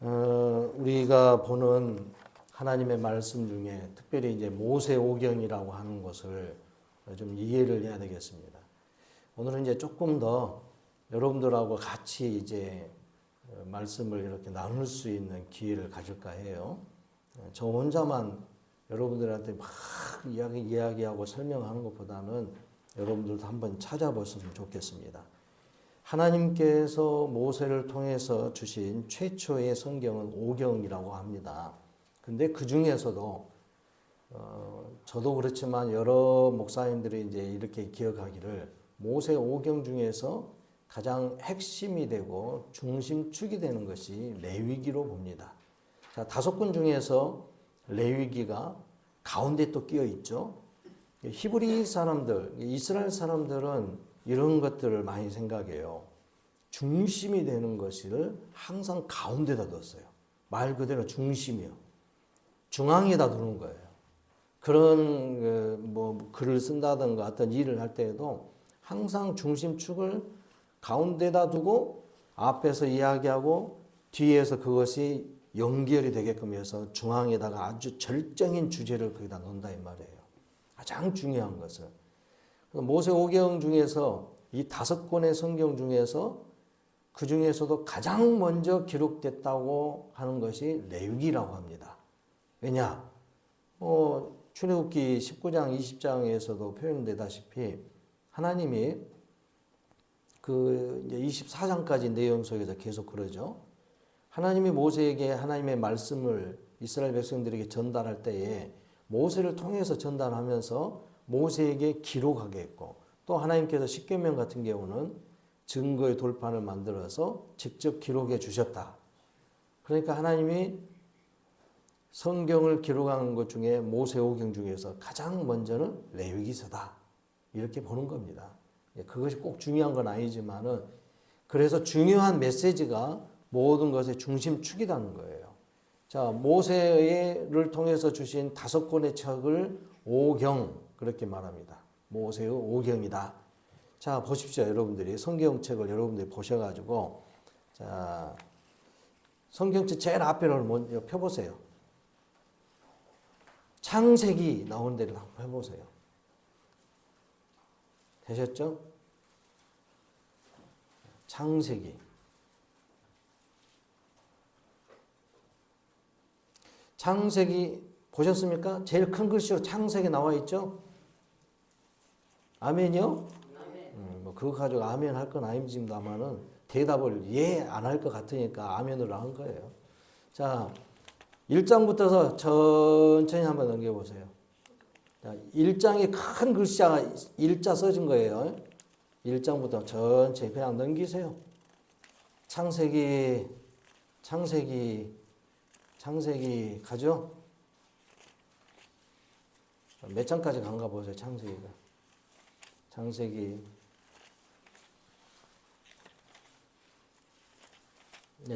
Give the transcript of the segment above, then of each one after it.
우리가 보는 하나님의 말씀 중에 특별히 이제 모세오경이라고 하는 것을 좀 이해를 해야 되겠습니다. 오늘은 이제 조금 더 여러분들하고 같이 이제 말씀을 이렇게 나눌 수 있는 기회를 가질까 해요. 저 혼자만 여러분들한테 막 이야기하고 설명하는 것보다는 여러분들도 한번 찾아보셨으면 좋겠습니다. 하나님께서 모세를 통해서 주신 최초의 성경은 오경이라고 합니다. 근데 그 중에서도 저도 그렇지만 여러 목사님들이 이제 이렇게 기억하기를 모세 오경 중에서 가장 핵심이 되고 중심축이 되는 것이 레위기로 봅니다. 자, 5권 중에서 레위기가 가운데 또 끼어 있죠. 히브리 사람들, 이스라엘 사람들은 이런 것들을 많이 생각해요. 중심이 되는 것을 항상 가운데다 뒀어요. 말 그대로 중심이요. 중앙에다 두는 거예요. 그런 글을 쓴다든가 어떤 일을 할 때에도 항상 중심축을 가운데다 두고 앞에서 이야기하고 뒤에서 그것이 연결이 되게끔 해서 중앙에다가 아주 절정인 주제를 거기다 놓는다 이 말이에요. 가장 중요한 것을. 모세 오경 중에서 이 5권의 성경 중에서 그 중에서도 가장 먼저 기록됐다고 하는 것이 레위기라고 합니다. 왜냐? 출애굽기 19장, 20장에서도 표현되다시피 하나님이 그 이제 24장까지 내용 속에서 계속 그러죠. 하나님이 모세에게 하나님의 말씀을 이스라엘 백성들에게 전달할 때에 모세를 통해서 전달하면서 모세에게 기록하게 했고, 또 하나님께서 십계명 같은 경우는 증거의 돌판을 만들어서 직접 기록해 주셨다. 그러니까 하나님이 성경을 기록한 것 중에 모세오경 중에서 가장 먼저는 레위기서다. 이렇게 보는 겁니다. 그것이 꼭 중요한 건 아니지만은 그래서 중요한 메시지가 모든 것의 중심축이라는 거예요. 자, 모세를 통해서 주신 5권의 책을 오경 그렇게 말합니다. 모세의 오경이다. 자, 보십시오. 여러분들이 성경책을 여러분들이 보셔가지고 자, 성경책 제일 앞에를 먼저 펴보세요. 창세기 나오는 데를 한번 펴보세요. 되셨죠? 창세기. 창세기 보셨습니까? 제일 큰 글씨로 창세기 나와 있죠? 아멘이요? 그거 가지고 아멘 할 건 아닙니다만은 대답을 예 안 할 것 같으니까 아멘으로 한 거예요. 자, 1장부터서 천천히 한번 넘겨보세요. 자, 1장에 큰 글자가 일자 써진 거예요. 1장부터 천천히 그냥 넘기세요. 창세기 가죠? 몇 장까지 간가 보세요. 창세기.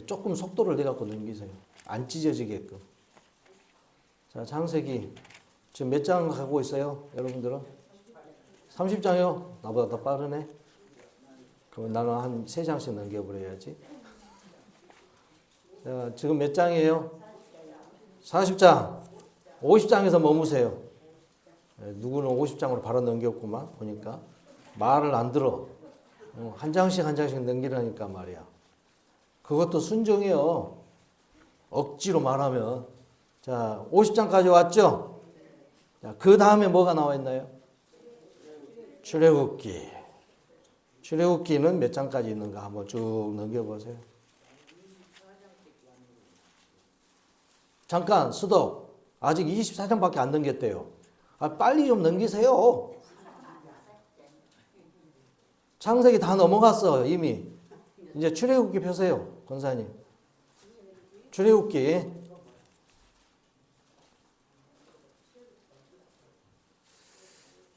조금 속도를 내갖고 넘기세요. 안 찢어지게끔. 자, 창세기. 지금 몇 장 가고 있어요? 여러분들은? 30장이요? 나보다 더 빠르네? 그럼 나는 한 3장씩 넘겨버려야지. 자, 지금 몇 장이에요? 40장. 50장에서 머무세요. 누구는 50장으로 바로 넘겼구만, 보니까. 말을 안 들어. 한 장씩 넘기라니까 말이야. 그것도 순종이요. 억지로 말하면. 자, 50장까지 왔죠? 자, 그 다음에 뭐가 나와 있나요? 출애굽기. 출애굽기는 몇 장까지 있는가 한번 쭉 넘겨보세요. 잠깐, 수독. 아직 24장밖에 안 넘겼대요. 빨리 좀 넘기세요. 창세기 다 넘어갔어, 이미. 이제 출애굽기 펴세요, 권사님. 출애굽기.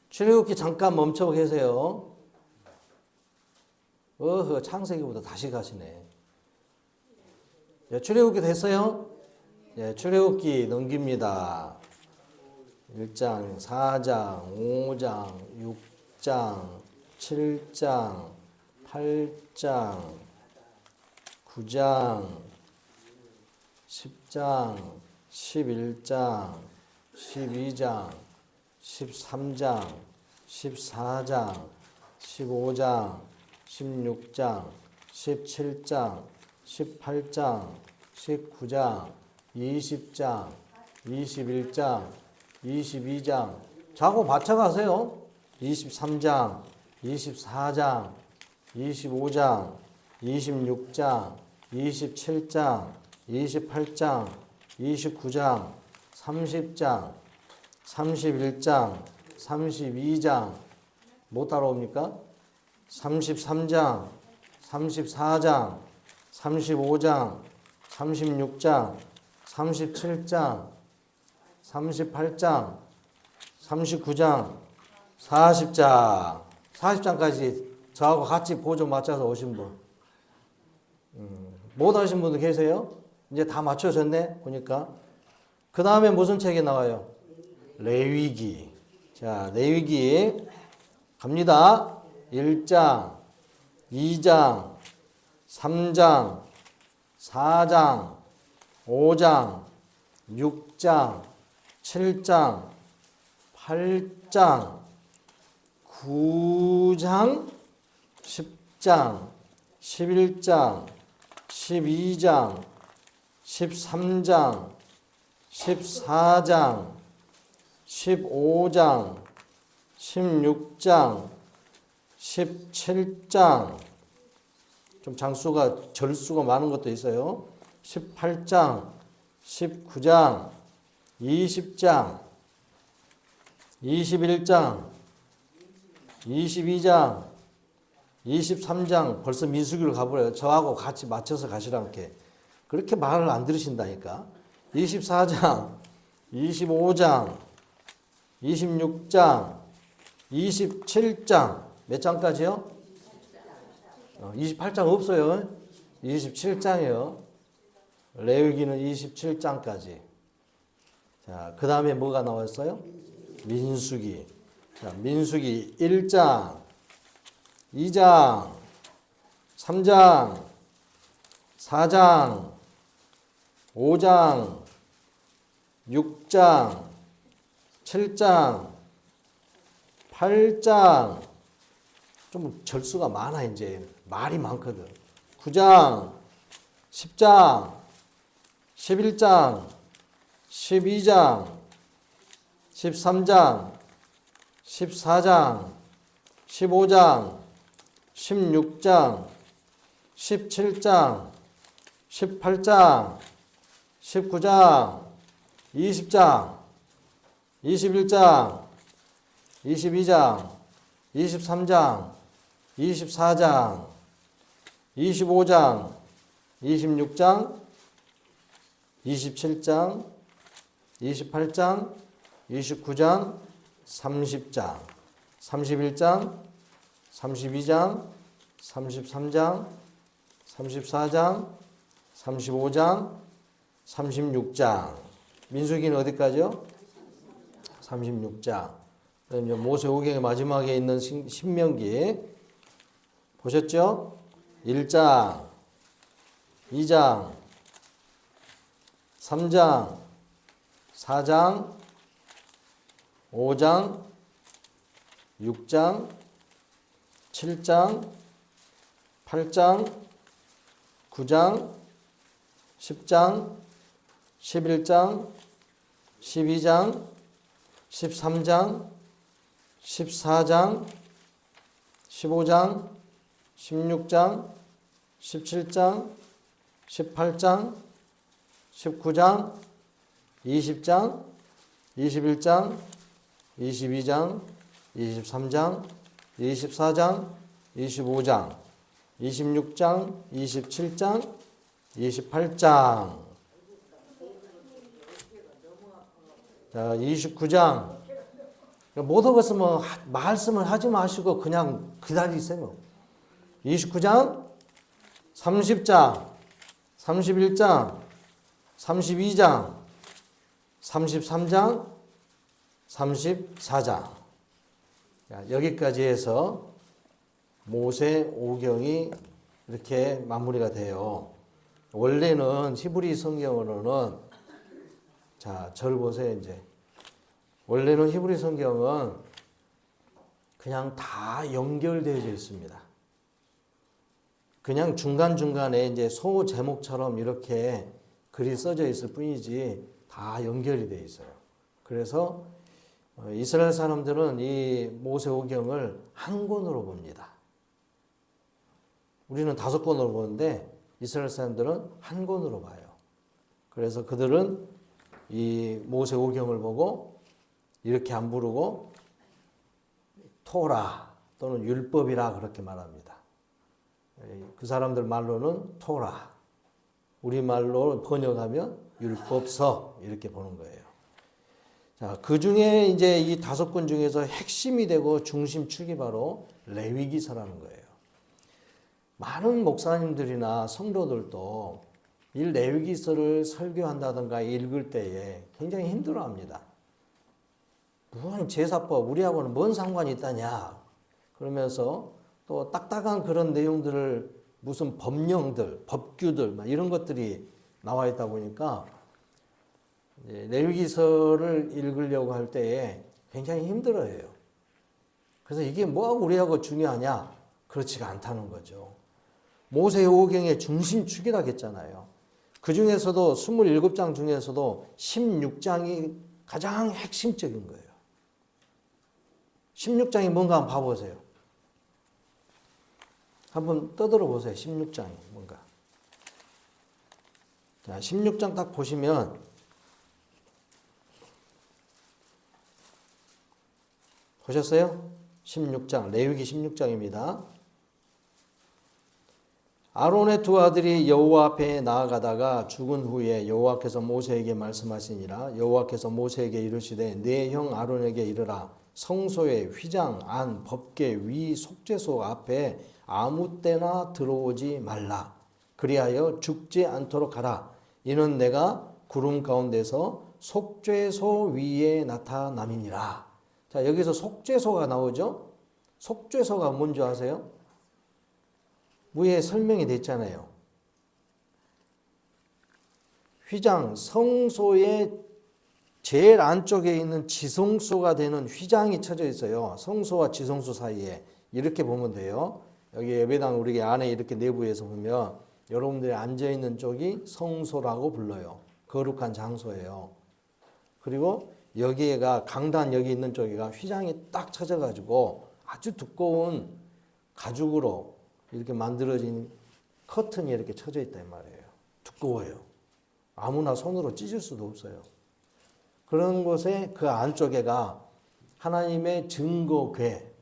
출애굽기 잠깐 멈춰 계세요. 창세기부터 다시 가시네. 출애굽기 됐어요? 네, 출애굽기 넘깁니다. 1장, 4장, 5장, 6장, 7장, 8장, 9장, 10장, 11장, 12장, 13장, 14장, 15장, 16장, 17장, 18장, 19장, 20장, 21장, 22장. 자고 맞춰가세요. 23장, 24장, 25장, 26장, 27장, 28장, 29장, 30장, 31장, 32장. 못 따라옵니까? 33장, 34장, 35장, 36장, 37장, 38장, 39장, 40장. 40장까지 저하고 같이 보조 맞춰서 오신 분. 못 하신 분도 계세요? 이제 다 맞춰졌네, 보니까. 그 다음에 무슨 책이 나와요? 레위기. 자, 레위기 갑니다. 1장, 2장, 3장, 4장, 5장, 6장, 7장, 8장, 9장, 10장, 11장, 12장, 13장, 14장, 15장, 16장, 17장, 좀 장수가 절수가 많은 것도 있어요. 18장, 19장, 20장, 21장, 22장, 23장. 벌써 민수기로 가버려요. 저하고 같이 맞춰서 가시라게. 그렇게 말을 안 들으신다니까. 24장, 25장, 26장, 27장. 몇 장까지요? 28장 없어요. 27장이요. 레위기는 27장까지. 자, 그 다음에 뭐가 나왔어요? 민수기. 자, 민수기 1장, 2장, 3장, 4장, 5장, 6장, 7장, 8장. 좀 절수가 많아, 이제. 말이 많거든. 9장, 10장, 11장, 12장, 13장, 14장, 15장, 16장, 17장, 18장, 19장, 20장, 21장, 22장, 23장, 24장, 25장, 26장, 27장, 28장, 29장, 30장, 31장, 32장, 33장, 34장, 35장, 36장. 민수기는 어디까지요? 36장. 그다음 모세오경의 마지막에 있는 신명기 보셨죠? 1장, 2장, 3장, 4장, 5장, 6장, 7장, 8장, 9장, 10장, 11장, 12장, 13장, 14장, 15장, 16장, 17장, 18장, 19장, 20장, 21장, 22장, 23장, 24장, 25장, 26장, 27장, 28장. 자, 29장. 못 얻었으면 말씀을 하지 마시고 그냥 기다리세요. 29장, 30장, 31장, 32장, 33장, 34장. 여기까지 해서 모세 오경이 이렇게 마무리가 돼요. 원래는 히브리 성경으로는 자, 저를 보세요, 이제. 원래는 히브리 성경은 그냥 다 연결되어져 있습니다. 그냥 중간중간에 이제 소 제목처럼 이렇게 글이 써져 있을 뿐이지 다 연결이 되어 있어요. 그래서 이스라엘 사람들은 이 모세오경을 한 권으로 봅니다. 우리는 5권으로 보는데 이스라엘 사람들은 한 권으로 봐요. 그래서 그들은 이 모세오경을 보고 이렇게 안 부르고 토라 또는 율법이라 그렇게 말합니다. 그 사람들 말로는 토라, 우리 말로 번역하면 율법서 이렇게 보는 거예요. 자, 그 중에 이제 이 5권 중에서 핵심이 되고 중심축이 바로 레위기서라는 거예요. 많은 목사님들이나 성도들도 이 레위기서를 설교한다든가 읽을 때에 굉장히 힘들어합니다. 무슨 제사법, 우리하고는 뭔 상관이 있다냐 그러면서 또 딱딱한 그런 내용들을 무슨 법령들, 법규들 막 이런 것들이 나와 있다 보니까 레위기서를 읽으려고 할 때에 굉장히 힘들어해요. 그래서 이게 뭐하고 우리하고 중요하냐? 그렇지가 않다는 거죠. 모세오경의 중심축이라고 했잖아요. 그 중에서도 27장 중에서도 16장이 가장 핵심적인 거예요. 16장이 뭔가 한번 봐보세요. 한번 떠들어 보세요. 16장이 뭔가. 자, 16장 딱 보시면 보셨어요? 16장, 레위기 16장입니다. 아론의 2 아들이 여호와 앞에 나아가다가 죽은 후에 여호와께서 모세에게 말씀하시니라. 여호와께서 모세에게 이르시되 내 형 아론에게 이르라. 성소의 휘장, 안, 법궤, 위, 속죄소 앞에 아무 때나 들어오지 말라. 그리하여 죽지 않도록 하라. 이는 내가 구름 가운데서 속죄소 위에 나타남이니라. 자, 여기서 속죄소가 나오죠? 속죄소가 뭔지 아세요? 위에 설명이 됐잖아요. 휘장, 성소의 제일 안쪽에 있는 지성소가 되는 휘장이 쳐져 있어요. 성소와 지성소 사이에. 이렇게 보면 돼요. 여기 예배당 우리 안에 이렇게 내부에서 보면 여러분들이 앉아있는 쪽이 성소라고 불러요. 거룩한 장소예요. 그리고 여기가 강단 여기 있는 쪽이가 휘장이 딱 쳐져가지고 아주 두꺼운 가죽으로 이렇게 만들어진 커튼이 이렇게 쳐져 있단 말이에요. 두꺼워요. 아무나 손으로 찢을 수도 없어요. 그런 곳에 그 안쪽에가 하나님의 증거궤,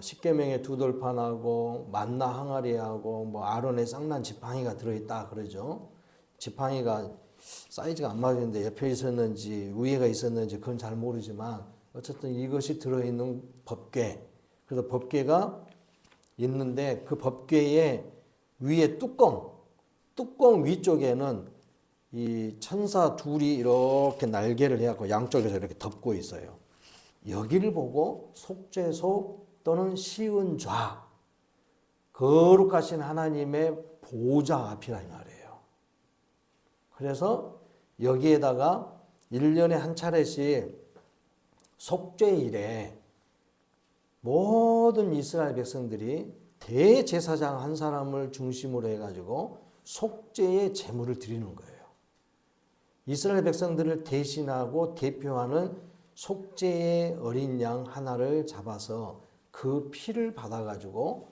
십계명의 2돌판하고 만나 항아리하고 뭐 아론의 쌍난 지팡이가 들어있다 그러죠. 지팡이가 사이즈가 안 맞는데 옆에 있었는지 위에가 있었는지 그건 잘 모르지만 어쨌든 이것이 들어있는 법궤. 그래서 법궤가 있는데 그 법궤의 위에 뚜껑 위쪽에는 이 천사 둘이 이렇게 날개를 해갖고 양쪽에서 이렇게 덮고 있어요. 여기를 보고 속죄소 또는 시은좌, 거룩하신 하나님의 보좌 앞이라 이 말이에요. 그래서 여기에다가 1년에 한 차례씩 속죄일에 모든 이스라엘 백성들이 대제사장 한 사람을 중심으로 해가지고 속죄의 제물을 드리는 거예요. 이스라엘 백성들을 대신하고 대표하는 속죄의 어린 양 하나를 잡아서 그 피를 받아가지고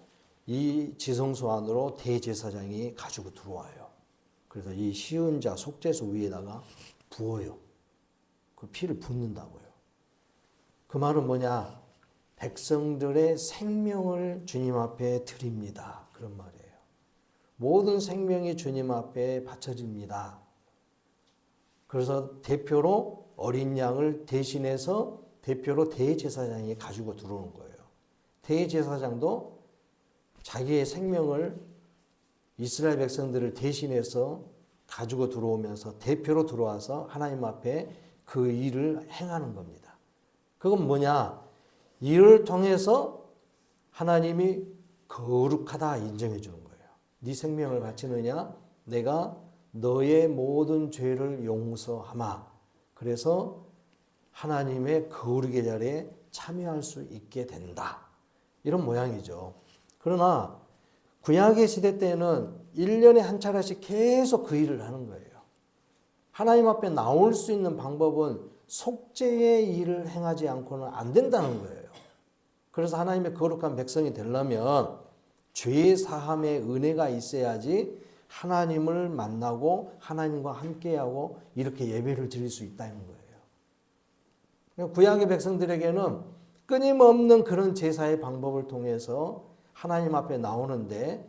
이 지성소 안으로 대제사장이 가지고 들어와요. 그래서 이 시은자 속죄소 위에다가 부어요. 그 피를 붓는다고요. 그 말은 뭐냐? 백성들의 생명을 주님 앞에 드립니다. 그런 말이에요. 모든 생명이 주님 앞에 바쳐집니다. 그래서 대표로 어린 양을 대신해서 대표로 대제사장이 가지고 들어오는 거예요. 대제사장도 자기의 생명을 이스라엘 백성들을 대신해서 가지고 들어오면서 대표로 들어와서 하나님 앞에 그 일을 행하는 겁니다. 그건 뭐냐? 이를 통해서 하나님이 거룩하다 인정해 주는 거예요. 네 생명을 바치느냐? 내가 너의 모든 죄를 용서하마. 그래서 하나님의 거룩의 자리에 참여할 수 있게 된다. 이런 모양이죠. 그러나 구약의 시대 때는 1년에 한 차례씩 계속 그 일을 하는 거예요. 하나님 앞에 나올 수 있는 방법은 속죄의 일을 행하지 않고는 안 된다는 거예요. 그래서 하나님의 거룩한 백성이 되려면 죄 사함의 은혜가 있어야지 하나님을 만나고 하나님과 함께하고 이렇게 예배를 드릴 수 있다는 거예요. 구약의 백성들에게는 끊임없는 그런 제사의 방법을 통해서 하나님 앞에 나오는데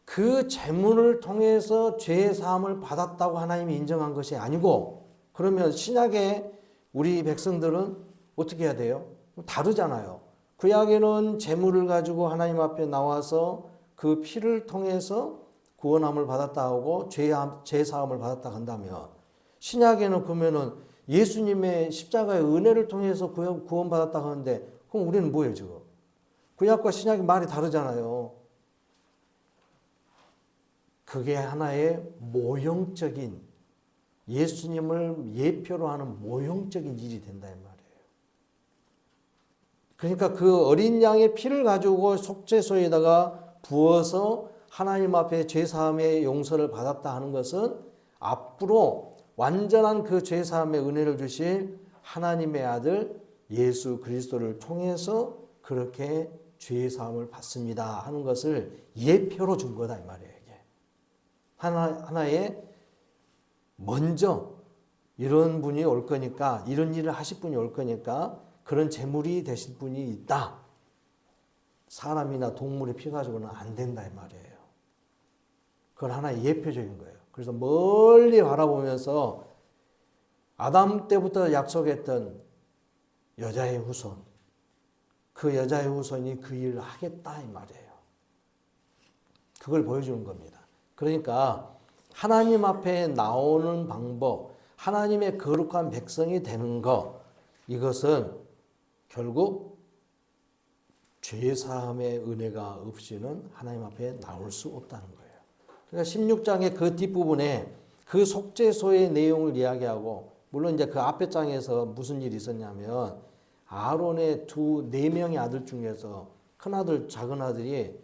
그 제물을 통해서 죄 사함을 받았다고 하나님이 인정한 것이 아니고, 그러면 신약의 우리 백성들은 어떻게 해야 돼요? 다르잖아요. 구약에는 제물을 가지고 하나님 앞에 나와서 그 피를 통해서 구원함을 받았다 하고 죄 사함을 받았다 한다면, 신약에는 그러면은 예수님의 십자가의 은혜를 통해서 구원받았다 하는데, 그럼 우리는 뭐예요 지금? 구약과 신약이 말이 다르잖아요. 그게 하나의 모형적인, 예수님을 예표로 하는 모형적인 일이 된다 이 말이에요. 그러니까 그 어린 양의 피를 가지고 속죄소에다가 부어서 하나님 앞에 죄사함의 용서를 받았다 하는 것은 앞으로 완전한 그 죄사함의 은혜를 주실 하나님의 아들 예수 그리스도를 통해서 그렇게 죄사함을 받습니다 하는 것을 예표로 준 거다 이 말이에요. 이게 하나의 먼저 이런 분이 올 거니까, 이런 일을 하실 분이 올 거니까 그런 제물이 되실 분이 있다. 사람이나 동물의 피 가지고는 안 된다 이 말이에요. 그건 하나의 예표적인 거예요. 그래서 멀리 바라보면서 아담 때부터 약속했던 여자의 후손, 그 여자의 후손이 그 일을 하겠다 이 말이에요. 그걸 보여주는 겁니다. 그러니까 하나님 앞에 나오는 방법, 하나님의 거룩한 백성이 되는 것, 이것은 결국 죄사함의 은혜가 없이는 하나님 앞에 나올 수 없다는 거예요. 그러니까 16장의 그 뒷부분에 그 속죄소의 내용을 이야기하고, 물론 이제 그 앞에 장에서 무슨 일이 있었냐면 아론의 네 명의 아들 중에서 큰아들 작은아들이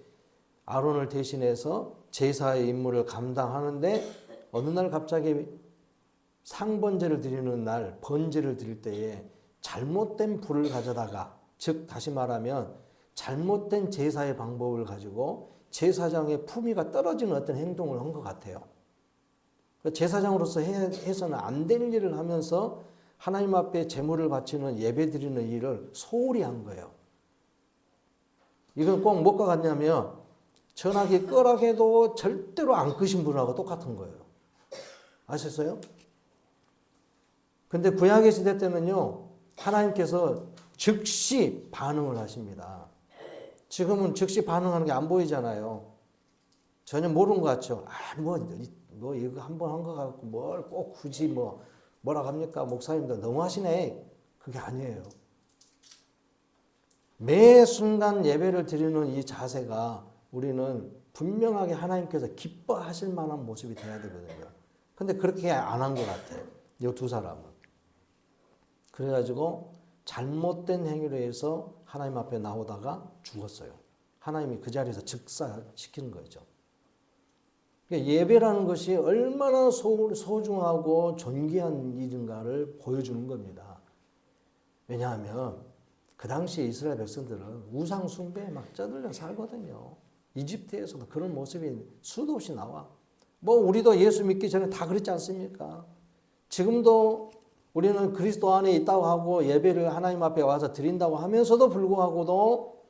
아론을 대신해서 제사의 임무를 감당하는데, 어느 날 갑자기 상번제를 드리는 날, 번제를 드릴 때에 잘못된 불을 가져다가, 즉 다시 말하면 잘못된 제사의 방법을 가지고 제사장의 품위가 떨어지는 어떤 행동을 한 것 같아요. 제사장으로서 해서는 안 될 일을 하면서 하나님 앞에 제물을 바치는 예배 드리는 일을 소홀히 한 거예요. 이건 꼭 뭐가 같냐면 전화기 끄라고 해도 절대로 안 끄신 분하고 똑같은 거예요. 아셨어요? 근데 구약의 시대 때는요, 하나님께서 즉시 반응을 하십니다. 지금은 즉시 반응하는 게 안 보이잖아요. 전혀 모르는 것 같죠? 뭐 이거 한 번 한 거 갖고 뭘 꼭 굳이 뭐라 합니까? 목사님도 너무하시네. 그게 아니에요. 매 순간 예배를 드리는 이 자세가 우리는 분명하게 하나님께서 기뻐하실 만한 모습이 돼야 되거든요. 근데 그렇게 안 한 것 같아요. 이 두 사람은. 그래가지고 잘못된 행위로 해서 하나님 앞에 나오다가 죽었어요. 하나님이 그 자리에서 즉사시키는 거죠. 그러니까 예배라는 것이 얼마나 소중하고 존귀한 일인가를 보여주는 겁니다. 왜냐하면 그 당시 이스라엘 백성들은 우상 숭배에 막 쩌들려 살거든요. 이집트에서도 그런 모습이 수도 없이 나와. 우리도 예수 믿기 전에 다 그랬지 않습니까? 지금도 우리는 그리스도 안에 있다고 하고 예배를 하나님 앞에 와서 드린다고 하면서도 불구하고도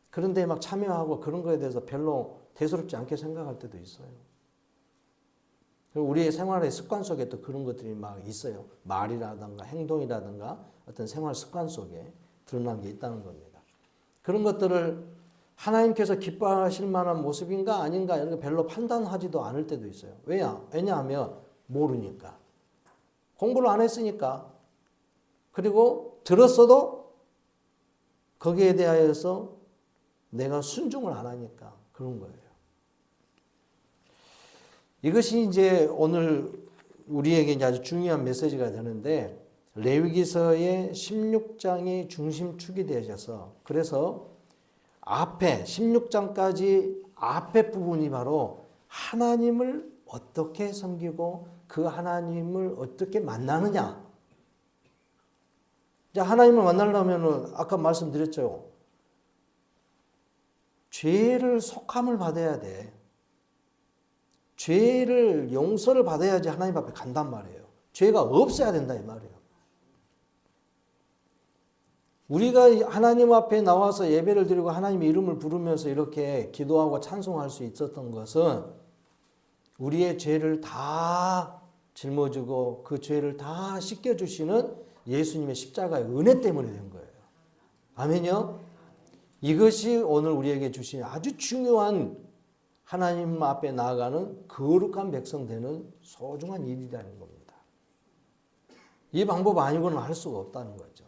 그런 데에 막 참여하고 그런 거에 대해서 별로 대수롭지 않게 생각할 때도 있어요. 그리고 우리의 생활의 습관 속에 또 그런 것들이 막 있어요. 말이라든가 행동이라든가 어떤 생활 습관 속에 드러난 게 있다는 겁니다. 그런 것들을 하나님께서 기뻐하실 만한 모습인가 아닌가 이런 거 별로 판단하지도 않을 때도 있어요. 왜냐하면 모르니까. 공부를 안 했으니까. 그리고 들었어도 거기에 대하여서 내가 순종을 안 하니까 그런 거예요. 이것이 이제 오늘 우리에게 이제 아주 중요한 메시지가 되는데 레위기서의 16장이 중심축이 되어져서 그래서 앞에 16장까지 앞에 부분이 바로 하나님을 어떻게 섬기고 그 하나님을 어떻게 만나느냐. 이제 하나님을 만나려면 아까 말씀드렸죠. 죄를 속함을 받아야 돼. 죄를 용서를 받아야지 하나님 앞에 간단 말이에요. 죄가 없어야 된다 이 말이에요. 우리가 하나님 앞에 나와서 예배를 드리고 하나님의 이름을 부르면서 이렇게 기도하고 찬송할 수 있었던 것은 우리의 죄를 다 짊어지고 그 죄를 다 씻겨주시는 예수님의 십자가의 은혜 때문에 된 거예요. 아멘요? 이것이 오늘 우리에게 주신 아주 중요한 하나님 앞에 나아가는 거룩한 백성 되는 소중한 일이라는 겁니다. 이 방법 아니고는 할 수가 없다는 거죠.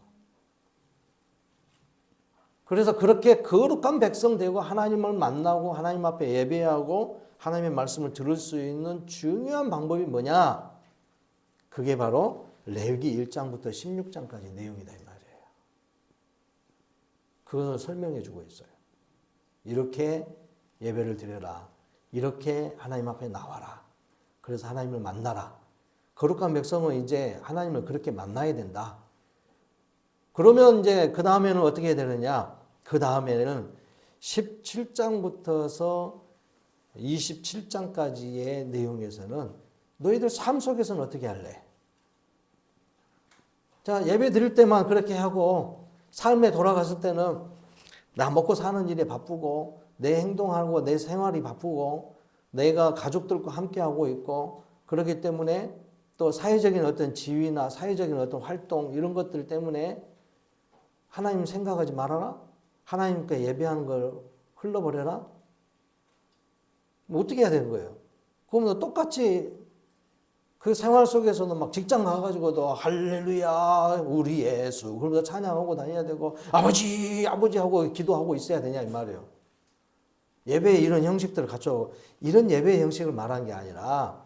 그래서 그렇게 거룩한 백성 되고 하나님을 만나고 하나님 앞에 예배하고 하나님의 말씀을 들을 수 있는 중요한 방법이 뭐냐? 그게 바로 레위기 1장부터 16장까지 내용이다 이 말이에요. 그것을 설명해 주고 있어요. 이렇게 예배를 드려라. 이렇게 하나님 앞에 나와라. 그래서 하나님을 만나라. 거룩한 백성은 이제 하나님을 그렇게 만나야 된다. 그러면 이제 그 다음에는 어떻게 해야 되느냐? 그 다음에는 17장부터서 27장까지의 내용에서는 너희들 삶 속에서는 어떻게 할래? 자, 예배 드릴 때만 그렇게 하고 삶에 돌아갔을 때는 나 먹고 사는 일에 바쁘고 내 행동하고 내 생활이 바쁘고 내가 가족들과 함께하고 있고 그렇기 때문에 또 사회적인 어떤 지위나 사회적인 어떤 활동 이런 것들 때문에 하나님 생각하지 말아라? 하나님께 예배하는 걸 흘러버려라? 뭐 어떻게 해야 되는 거예요? 그러면 똑같이 그 생활 속에서는 막 직장 가가지고도 할렐루야 우리 예수 그러면서 찬양하고 다녀야 되고 아버지 아버지 하고 기도하고 있어야 되냐 이 말이에요. 예배의 이런 형식들을 갖춰 이런 예배의 형식을 말한 게 아니라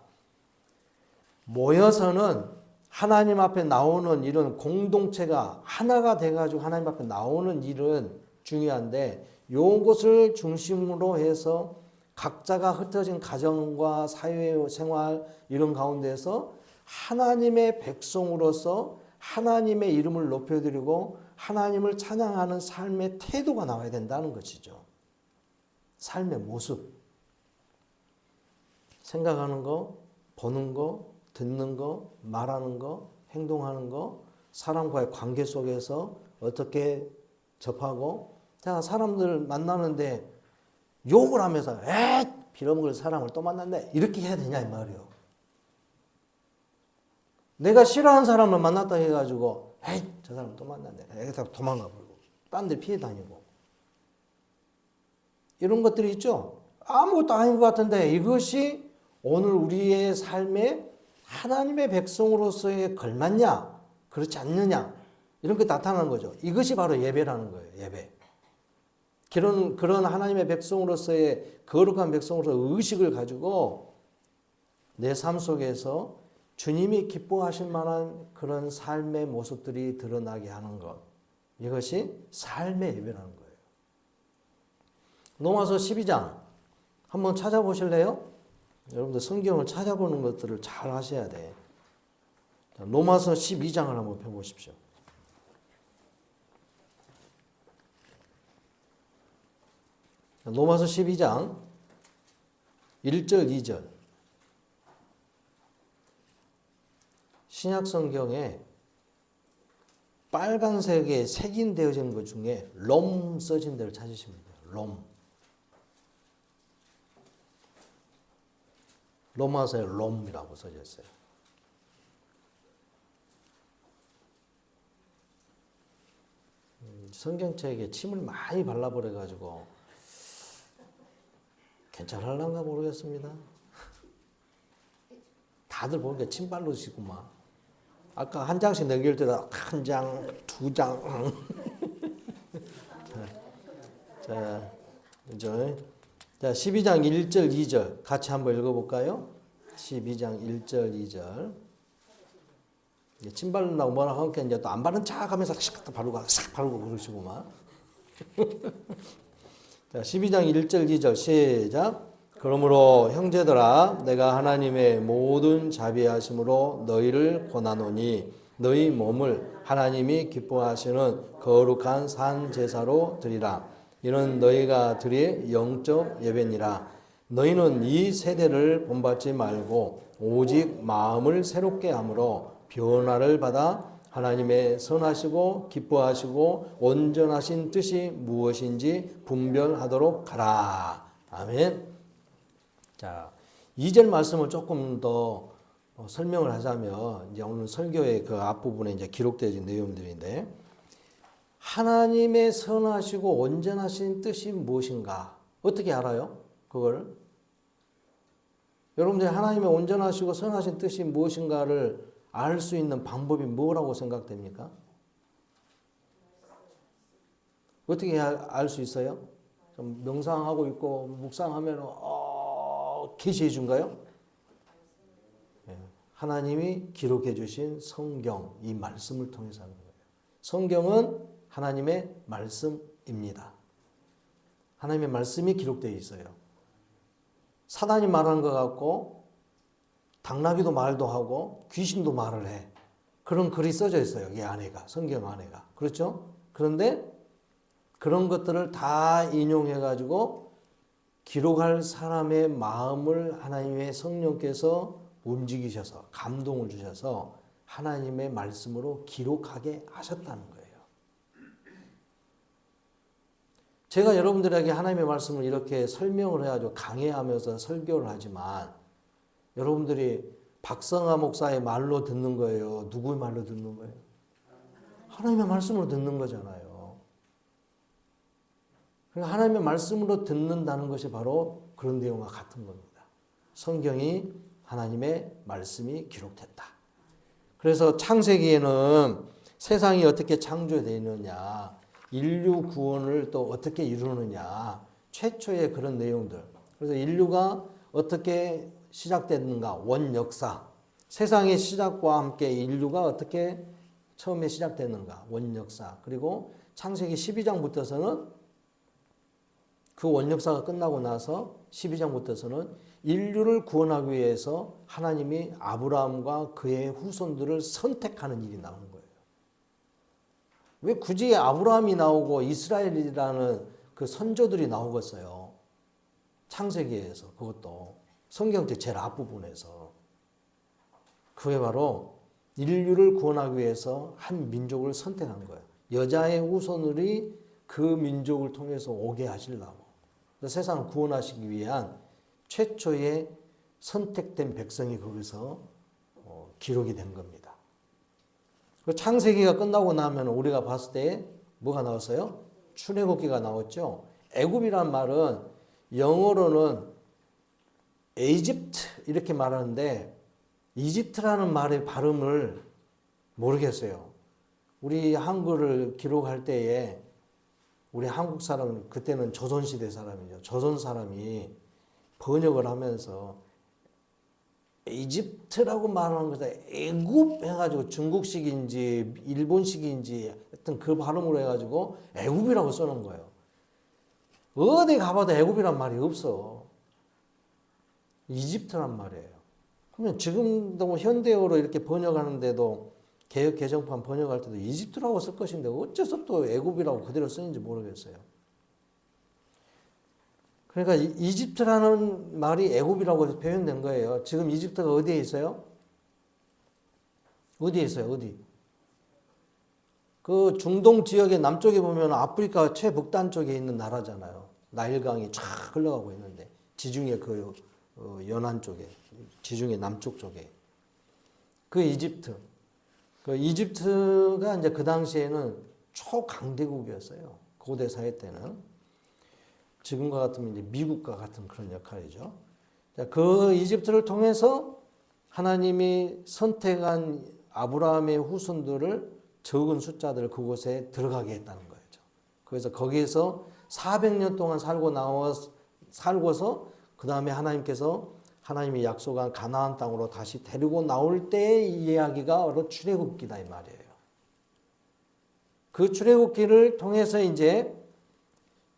모여서는 하나님 앞에 나오는 이런 공동체가 하나가 돼가지고 하나님 앞에 나오는 일은 중요한데 요것을 중심으로 해서 각자가 흩어진 가정과 사회생활 이런 가운데서 하나님의 백성으로서 하나님의 이름을 높여드리고 하나님을 찬양하는 삶의 태도가 나와야 된다는 것이죠. 삶의 모습. 생각하는 거, 보는 거, 듣는 거, 말하는 거, 행동하는 거, 사람과의 관계 속에서 어떻게 접하고 자, 사람들 만나는데 욕을 하면서 에이 빌어먹을 사람을 또 만났네 이렇게 해야 되냐 이 말이에요. 내가 싫어하는 사람을 만났다 해가지고 에이 저 사람 또 만났네 에이 도망가 버리고 딴 데 피해 다니고 이런 것들이 있죠. 아무것도 아닌 것 같은데 이것이 오늘 우리의 삶에 하나님의 백성으로서의 걸맞냐 그렇지 않느냐 이런 게 나타나는 거죠. 이것이 바로 예배라는 거예요. 예배. 그런 하나님의 백성으로서의 거룩한 백성으로서 의식을 가지고 내 삶 속에서 주님이 기뻐하실 만한 그런 삶의 모습들이 드러나게 하는 것. 이것이 삶의 예배라는 거예요. 로마서 12장 한번 찾아보실래요? 여러분들 성경을 찾아보는 것들을 잘 하셔야 돼. 로마서 12장을 한번 펴보십시오. 로마서 12장 1절 2절 신약성경에 빨간색에 색인되어진 것 중에 롬 써진 데를 찾으시면 돼요. 롬. 로마서에 롬이라고 써져 있어요. 성경책에 침을 많이 발라버려가지고 괜찮을란가 모르겠습니다. 다들 보니까 침 바르시구만. 아까 한 장씩 넘길 때도 한 장, 두 장. 자, 12장 1절, 2절 같이 한번 읽어볼까요? 12장 1절 2절. 침 바른다고 뭐라 하니까 이제 또 안 바른 척 하면서 싹 바르고 싹 바르고 그러시고만. 자, 12장 1절 2절 시작. 그러므로 형제들아 내가 하나님의 모든 자비하심으로 너희를 권하노니 너희 몸을 하나님이 기뻐하시는 거룩한 산 제사로 드리라. 이는 너희가 드릴 영적 예배니라. 너희는 이 세대를 본받지 말고 오직 마음을 새롭게 함으로 변화를 받아 하나님의 선하시고 기뻐하시고 온전하신 뜻이 무엇인지 분별하도록 하라. 아멘. 자, 2절 말씀을 조금 더 설명을 하자면 이제 오늘 설교의 그 앞부분에 이제 기록되어진 내용들인데 하나님의 선하시고 온전하신 뜻이 무엇인가? 어떻게 알아요? 그걸 여러분들이 하나님의 온전하시고 선하신 뜻이 무엇인가를 알 수 있는 방법이 뭐라고 생각됩니까? 어떻게 알 수 있어요? 좀 명상하고 있고 묵상하면 계시해 준가요? 하나님이 기록해 주신 성경, 이 말씀을 통해서 하는 거예요. 성경은 하나님의 말씀입니다. 하나님의 말씀이 기록되어 있어요. 사단이 말하는 것 같고 당나귀도 말도 하고 귀신도 말을 해. 그런 글이 써져 있어요. 이 안에가, 성경 안에가. 그렇죠? 그런데 그런 것들을 다 인용해 가지고 기록할 사람의 마음을 하나님의 성령께서 움직이셔서 감동을 주셔서 하나님의 말씀으로 기록하게 하셨다는 거예요. 제가 여러분들에게 하나님의 말씀을 이렇게 설명을 해가지고 강해하면서 설교를 하지만 여러분들이 박성하 목사의 말로 듣는 거예요? 누구의 말로 듣는 거예요? 하나님의 말씀으로 듣는 거잖아요. 그러니까 하나님의 말씀으로 듣는다는 것이 바로 그런 내용과 같은 겁니다. 성경이 하나님의 말씀이 기록됐다. 그래서 창세기에는 세상이 어떻게 창조되느냐, 인류 구원을 또 어떻게 이루느냐, 최초의 그런 내용들. 그래서 인류가 어떻게 시작됐는가, 원 역사. 세상의 시작과 함께 인류가 어떻게 처음에 시작됐는가, 원 역사. 그리고 창세기 12장부터서는 그 원 역사가 끝나고 나서 12장부터서는 인류를 구원하기 위해서 하나님이 아브라함과 그의 후손들을 선택하는 일이 나오는 거예요. 왜 굳이 아브라함이 나오고 이스라엘이라는 그 선조들이 나오겠어요? 창세기에서 그것도 성경책 제일 앞부분에서. 그게 바로 인류를 구원하기 위해서 한 민족을 선택한 거예요. 여자의 후손들이 그 민족을 통해서 오게 하시려고. 세상을 구원하시기 위한 최초의 선택된 백성이 거기서 기록이 된 겁니다. 창세기가 끝나고 나면 우리가 봤을 때 뭐가 나왔어요? 출애굽기가 나왔죠. 애굽이란 말은 영어로는 이집트 이렇게 말하는데 이집트라는 말의 발음을 모르겠어요. 우리 한글을 기록할 때에 우리 한국 사람은 그때는 조선시대 사람이죠. 조선 사람이 번역을 하면서 이집트라고 말하는 것에 애굽 해가지고 중국식인지 일본식인지 하여튼 그 발음으로 해가지고 애굽이라고 써놓은 거예요. 어디 가봐도 애굽이란 말이 없어. 이집트란 말이에요. 그러면 지금도 뭐 현대어로 이렇게 번역하는데도 개역 개정판 번역할 때도 이집트라고 쓸 것인데 어째서 또 애굽이라고 그대로 쓰는지 모르겠어요. 그러니까 이집트라는 말이 애굽이라고 표현된 거예요. 지금 이집트가 어디에 있어요? 어디에 있어요? 어디? 그 중동 지역의 남쪽에 보면 아프리카 최북단 쪽에 있는 나라잖아요. 나일강이 쫙 흘러가고 있는데 지중해 그 연안 쪽에, 지중해 남쪽 쪽에 그 이집트. 그 이집트가 이제 그 당시에는 초강대국이었어요. 고대 사회 때는. 지금과 같으면 이제 미국과 같은 그런 역할이죠. 그 이집트를 통해서 하나님이 선택한 아브라함의 후손들을 적은 숫자들 그곳에 들어가게 했다는 거죠. 그래서 거기에서 400년 동안 살고서 그 다음에 하나님께서 하나님이 약속한 가나안 땅으로 다시 데리고 나올 때의 이야기가 바로 출애굽기다 이 말이에요. 그 출애굽기를 통해서 이제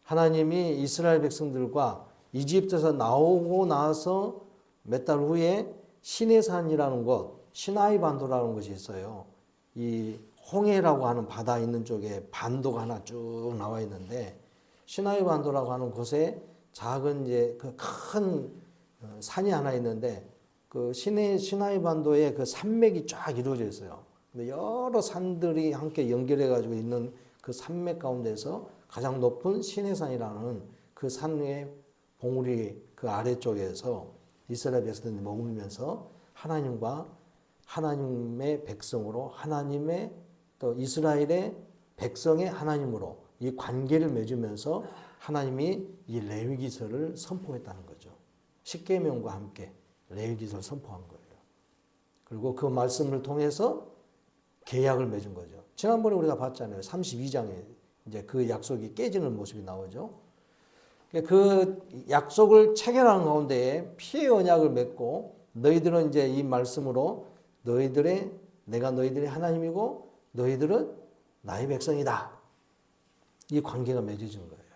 하나님이 이스라엘 백성들과 이집트에서 나오고 나서 몇 달 후에 시내산이라는 곳, 시나이 반도라는 곳이 있어요. 이 홍해라고 하는 바다 있는 쪽에 반도가 하나 쭉 나와 있는데 시나이 반도라고 하는 곳에 작은 이제 그 큰 산이 하나 있는데 그 시나이 반도에 그 산맥이 쫙 이루어져 있어요. 근데 여러 산들이 함께 연결해 가지고 있는 그 산맥 가운데서 가장 높은 시내산이라는 그 산의 봉우리 그 아래쪽에서 이스라엘 백성들이 머물면서 하나님과 하나님의 백성으로 하나님의 또 이스라엘의 백성의 하나님으로 이 관계를 맺으면서 하나님이 이 레위기서를 선포했다는 거죠. 십계명과 함께 레위기서를 선포한 거예요. 그리고 그 말씀을 통해서 계약을 맺은 거죠. 지난번에 우리가 봤잖아요. 32장에 이제 그 약속이 깨지는 모습이 나오죠. 그 약속을 체결하는 가운데에 피의 언약을 맺고 너희들은 이제 이 말씀으로 내가 너희들의 하나님이고 너희들은 나의 백성이다. 이 관계가 맺어진 거예요.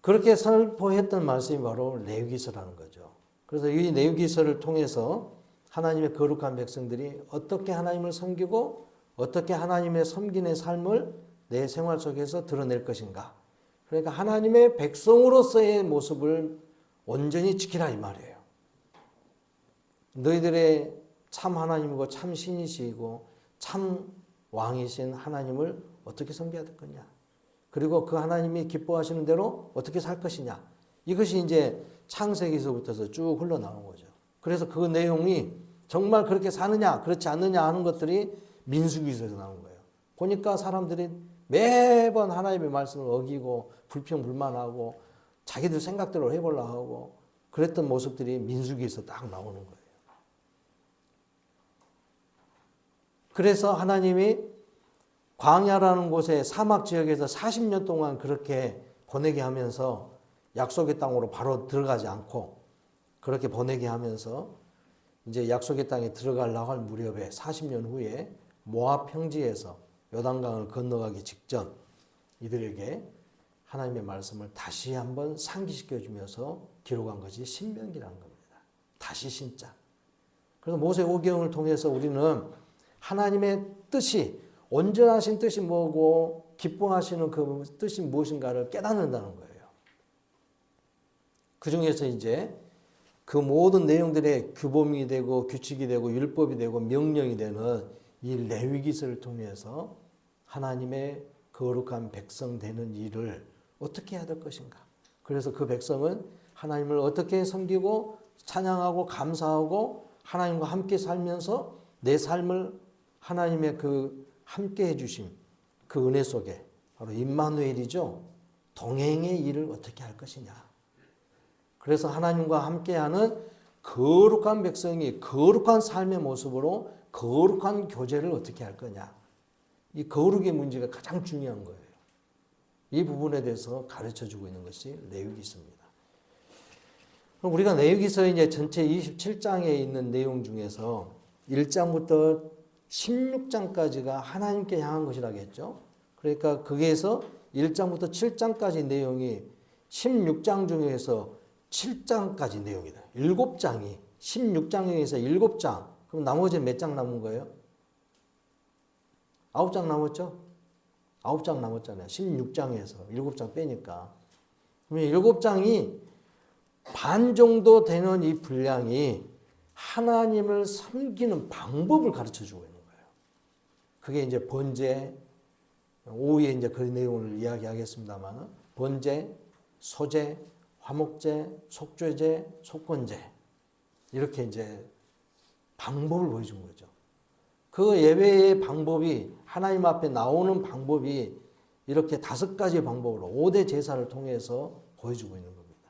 그렇게 선포했던 말씀이 바로 레위기서라는 거죠. 그래서 이 레위기서를 통해서 하나님의 거룩한 백성들이 어떻게 하나님을 섬기고 어떻게 하나님의 섬기는 삶을 내 생활 속에서 드러낼 것인가. 그러니까 하나님의 백성으로서의 모습을 온전히 지키라 이 말이에요. 너희들의 참 하나님이고 참 신이시고 참 왕이신 하나님을 어떻게 섬겨야 될 거냐. 그리고 그 하나님이 기뻐하시는 대로 어떻게 살 것이냐. 이것이 이제 창세기서부터서 쭉 흘러나온 거죠. 그래서 그 내용이 정말 그렇게 사느냐 그렇지 않느냐 하는 것들이 민수기서에서 나온 거예요. 보니까 사람들이 매번 하나님의 말씀을 어기고 불평불만하고 자기들 생각대로 해보려고 하고 그랬던 모습들이 민수기에서 딱 나오는 거예요. 그래서 하나님이 광야라는 곳에 사막 지역에서 40년 동안 그렇게 보내게 하면서 약속의 땅으로 바로 들어가지 않고 그렇게 보내게 하면서 이제 약속의 땅에 들어가려고 할 무렵에 40년 후에 모압 평지에서 요단강을 건너가기 직전 이들에게 하나님의 말씀을 다시 한번 상기시켜 주면서 기록한 것이 신명기라는 겁니다. 다시 신자. 그래서 모세오경을 통해서 우리는 하나님의 뜻이 온전하신 뜻이 뭐고 기뻐하시는 그 뜻이 무엇인가를 깨닫는다는 거예요. 그 중에서 이제 그 모든 내용들의 규범이 되고 규칙이 되고 율법이 되고 명령이 되는 이 레위기서를 통해서 하나님의 거룩한 백성 되는 일을 어떻게 해야 될 것인가. 그래서 그 백성은 하나님을 어떻게 섬기고 찬양하고 감사하고 하나님과 함께 살면서 내 삶을 하나님의 그 함께 해주심 그 은혜 속에 바로 임마누엘이죠. 동행의 일을 어떻게 할 것이냐. 그래서 하나님과 함께하는 거룩한 백성이 거룩한 삶의 모습으로 거룩한 교제를 어떻게 할 거냐. 이 거룩의 문제가 가장 중요한 거예요. 이 부분에 대해서 가르쳐주고 있는 것이 레위기서입니다. 그럼 우리가 레위기서 이제 전체 27장에 있는 내용 중에서 1장부터 16장까지가 하나님께 향한 것이라겠죠. 그러니까 거기에서 1장부터 7장까지 내용이 16장 중에서 7장까지 내용이다. 7장이 16장 중에서 7장. 그럼 나머지는 몇 장 남은 거예요? 9장 남았죠? 9장 남았잖아요. 16장에서 7장 빼니까. 그러면 7장이 반 정도 되는 이 분량이 하나님을 섬기는 방법을 가르쳐 주고 있는 거예요. 그게 이제 번제, 오후에 이제 그 내용을 이야기하겠습니다만, 번제, 소제, 화목제, 속죄제, 속건제. 이렇게 이제 방법을 보여준 거죠. 그 예배의 방법이 하나님 앞에 나오는 방법이 이렇게 5가지 방법으로 5대 제사를 통해서 보여주고 있는 겁니다.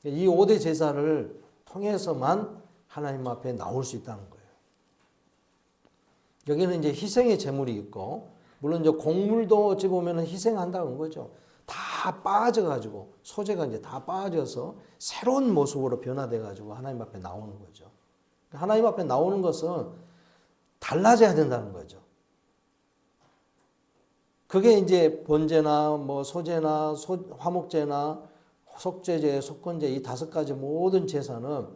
이 5대 제사를 통해서만 하나님 앞에 나올 수 있다는 거예요. 여기는 이제 희생의 제물이 있고 물론 이제 곡물도 어찌 보면 희생한다는 거죠. 다 빠져가지고 소재가 이제 다 빠져서 새로운 모습으로 변화돼가지고 하나님 앞에 나오는 거죠. 하나님 앞에 나오는 것은 달라져야 된다는 거죠. 그게 이제 번제나 뭐 소제나 화목제나 속죄제, 속건제 이 5가지 모든 제사는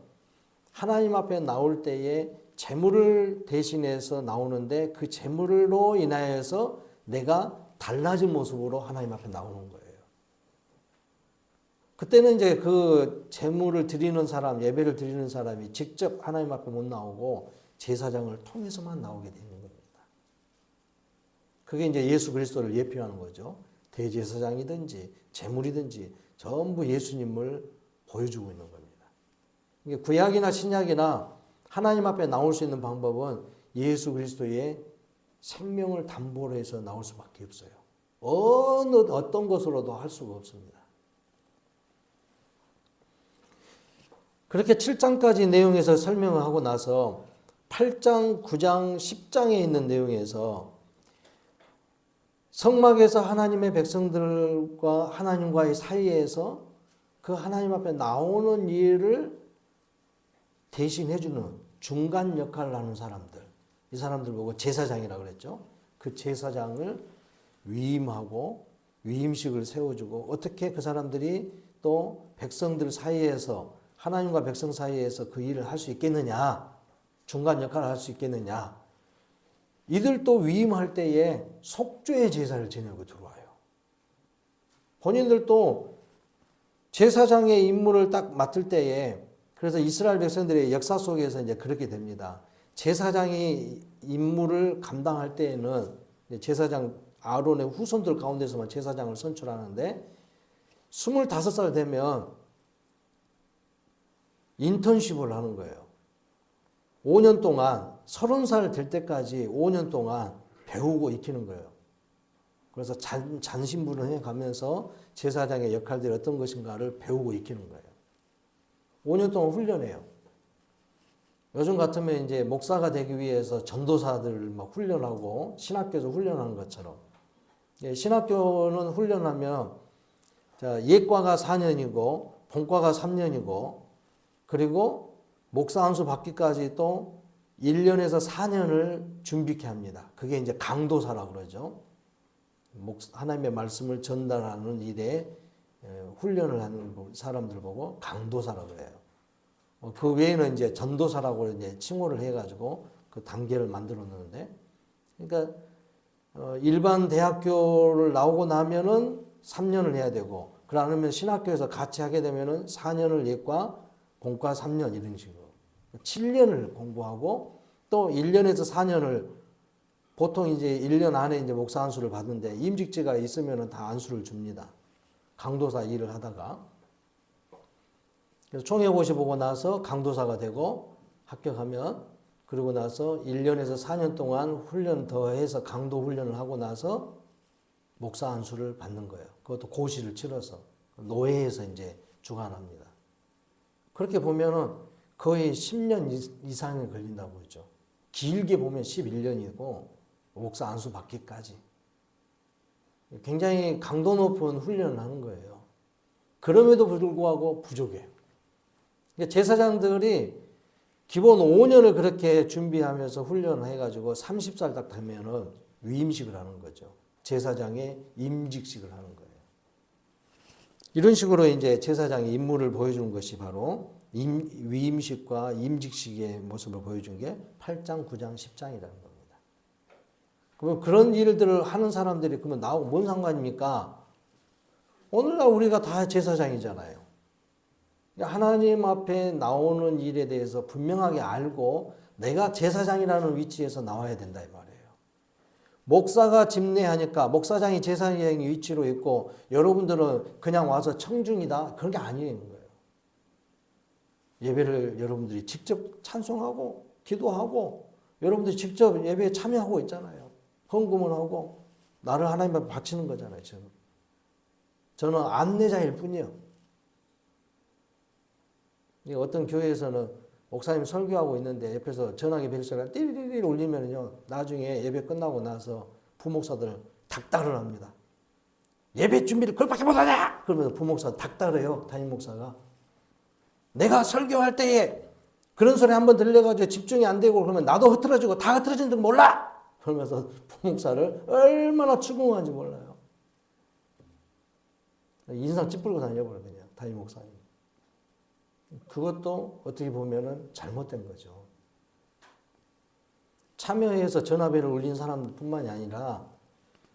하나님 앞에 나올 때에 제물을 대신해서 나오는데 그 제물로 인하여서 내가 달라진 모습으로 하나님 앞에 나오는 거예요. 그때는 이제 그 제물을 드리는 사람, 예배를 드리는 사람이 직접 하나님 앞에 못 나오고 제사장을 통해서만 나오게 되는 겁니다. 그게 이제 예수 그리스도를 예표하는 거죠. 대제사장이든지 제물이든지 전부 예수님을 보여주고 있는 겁니다. 구약이나 신약이나 하나님 앞에 나올 수 있는 방법은 예수 그리스도의 생명을 담보로 해서 나올 수밖에 없어요. 어떤 것으로도 할 수가 없습니다. 그렇게 7장까지 내용에서 설명을 하고 나서 8장, 9장, 10장에 있는 내용에서 성막에서 하나님의 백성들과 하나님과의 사이에서 그 하나님 앞에 나오는 일을 대신해주는 중간 역할을 하는 사람들, 이 사람들 보고 제사장이라고 그랬죠. 그 제사장을 위임하고 위임식을 세워주고 어떻게 그 사람들이 또 백성들 사이에서 하나님과 백성 사이에서 그 일을 할 수 있겠느냐, 중간 역할을 할 수 있겠느냐. 이들도 위임할 때에 속죄의 제사를 지내고 들어와요. 본인들도 제사장의 임무를 딱 맡을 때에, 그래서 이스라엘 백성들의 역사 속에서 이제 그렇게 됩니다. 제사장이 임무를 감당할 때에는 제사장 아론의 후손들 가운데서만 제사장을 선출하는데 25살 되면 인턴십을 하는 거예요. 5년 동안 30살 될 때까지 5년 동안 배우고 익히는 거예요. 그래서 잔신부름해 가면서 제사장의 역할들이 어떤 것인가를 배우고 익히는 거예요. 5년 동안 훈련해요. 요즘 같으면 이제 목사가 되기 위해서 전도사들 막 훈련하고 신학교에서 훈련하는 것처럼. 신학교는 훈련하면 예과가 4년이고 본과가 3년이고 그리고 목사 안수 받기까지 또 1년에서 4년을 준비케 합니다. 그게 이제 강도사라고 그러죠. 하나님의 말씀을 전달하는 일에 훈련을 하는 사람들 보고 강도사라고 그래요. 그 외에는 이제 전도사라고 이제 칭호를 해가지고 그 단계를 만들어 놓는데, 그러니까 일반 대학교를 나오고 나면은 3년을 해야 되고, 그러면 신학교에서 같이 하게 되면은 4년을 예과, 본과 3년 이런 식으로 7년을 공부하고 또 1년에서 4년을 보통 이제 1년 안에 이제 목사 안수를 받는데 임직제가 있으면은 다 안수를 줍니다. 강도사 일을 하다가. 그래서 총회고시 보고 나서 강도사가 되고 합격하면, 그러고 나서 1년에서 4년 동안 훈련 더해서 강도 훈련을 하고 나서 목사 안수를 받는 거예요. 그것도 고시를 치러서 노회에서 이제 주관합니다. 그렇게 보면은 거의 10년 이상이 걸린다고 그러죠. 길게 보면 11년이고 목사 안수 받기까지 굉장히 강도 높은 훈련을 하는 거예요. 그럼에도 불구하고 부족해요. 제사장들이 기본 5년을 그렇게 준비하면서 훈련을 해가지고 30살 딱 되면은 위임식을 하는 거죠. 제사장의 임직식을 하는 거예요. 이런 식으로 이제 제사장의 임무를 보여주는 것이 바로 위임식과 임직식의 모습을 보여준 게 8장, 9장, 10장이라는 겁니다. 그러면 그런 일들을 하는 사람들이 그러면 나하고 뭔 상관입니까? 오늘날 우리가 다 제사장이잖아요. 하나님 앞에 나오는 일에 대해서 분명하게 알고 내가 제사장이라는 위치에서 나와야 된다 이 말이에요. 목사가 집례하니까 목사장이 제사장의 위치로 있고 여러분들은 그냥 와서 청중이다, 그런 게 아니에요. 예배를 여러분들이 직접 찬송하고 기도하고 여러분들이 직접 예배에 참여하고 있잖아요. 헌금을 하고 나를 하나님 앞에 바치는 거잖아요. 저는 안내자일 뿐이요. 어떤 교회에서는 목사님 설교하고 있는데 옆에서 전화기 벨소리가 띠리리리 울리면요, 나중에 예배 끝나고 나서 부목사들 닥달을 합니다. 예배 준비를 그렇게 못하냐? 그러면서 부목사 닥달해요. 담임 목사가. 내가 설교할 때에 그런 소리 한번 들려가지고 집중이 안 되고 그러면 나도 흐트러지고 다 흐트러지는 줄 몰라? 그러면서 부목사를 얼마나 추궁하는지 몰라요. 인상 찌푸리고 다녀버려 그냥 담임 목사님. 그것도 어떻게 보면은 잘못된 거죠. 참여해서 전화벨을 울린 사람뿐만이 아니라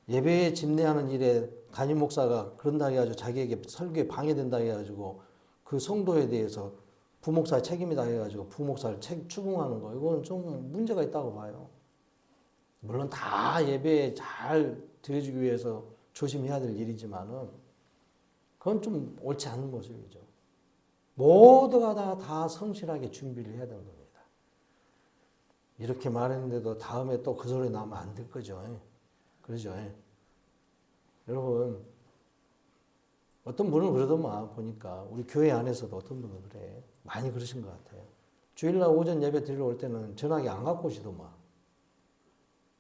예배에 집례하는 일에 담임 목사가 그런다 해가지고 자기에게 설교에 방해된다 해가지고 그 성도에 대해서 부목사의 책임이다 해가지고 부목사를 추궁하는 거 이건 좀 문제가 있다고 봐요. 물론 다 예배에 잘 드려주기 위해서 조심해야 될 일이지만은 그건 좀 옳지 않은 모습이죠. 모두가 다 성실하게 준비를 해야 되는 겁니다. 이렇게 말했는데도 다음에 또 그 소리 나면 안 될 거죠. 그러죠. 여러분, 어떤 분은 그러더만 보니까 우리 교회 안에서도 어떤 분은 그래. 많이 그러신 것 같아요. 주일날 오전 예배 드리러 올 때는 전화기 안 갖고 오시더만.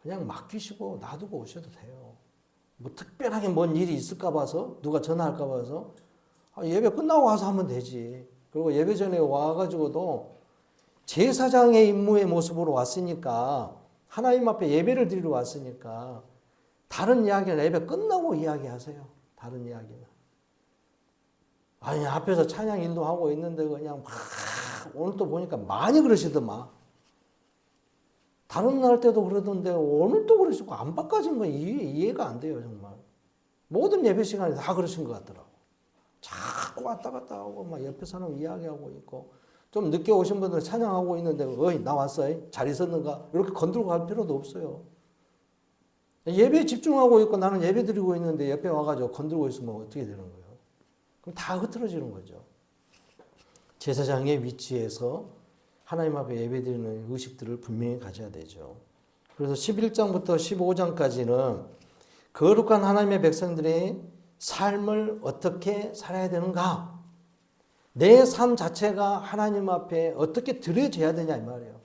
그냥 맡기시고 놔두고 오셔도 돼요. 뭐 특별하게 뭔 일이 있을까 봐서 누가 전화할까 봐서 예배 끝나고 와서 하면 되지. 그리고 예배 전에 와가지고도 제사장의 임무의 모습으로 왔으니까 하나님 앞에 예배를 드리러 왔으니까 다른 이야기는 예배 끝나고 이야기하세요. 다른 이야기는. 아니 앞에서 찬양 인도하고 있는데 그냥 막 오늘 또 보니까 많이 그러시더만. 다른 날 때도 그러던데 오늘 또 그러시고 안 바꿔진 건 이해가 안 돼요 정말. 모든 예배 시간에 다 그러신 것 같더라고. 자꾸 왔다 갔다 하고 막 옆에 사람 이야기하고 있고 좀 늦게 오신 분들은 찬양하고 있는데 어이 나 왔어? 잘 있었는가? 이렇게 건들고 갈 필요도 없어요. 예배에 집중하고 있고 나는 예배 드리고 있는데 옆에 와가지고 건들고 있으면 어떻게 되는 거예요? 그럼 다 흐트러지는 거죠. 제사장의 위치에서 하나님 앞에 예배 드리는 의식들을 분명히 가져야 되죠. 그래서 11장부터 15장까지는 거룩한 하나님의 백성들의 삶을 어떻게 살아야 되는가? 내 삶 자체가 하나님 앞에 어떻게 드려져야 되냐 이 말이에요.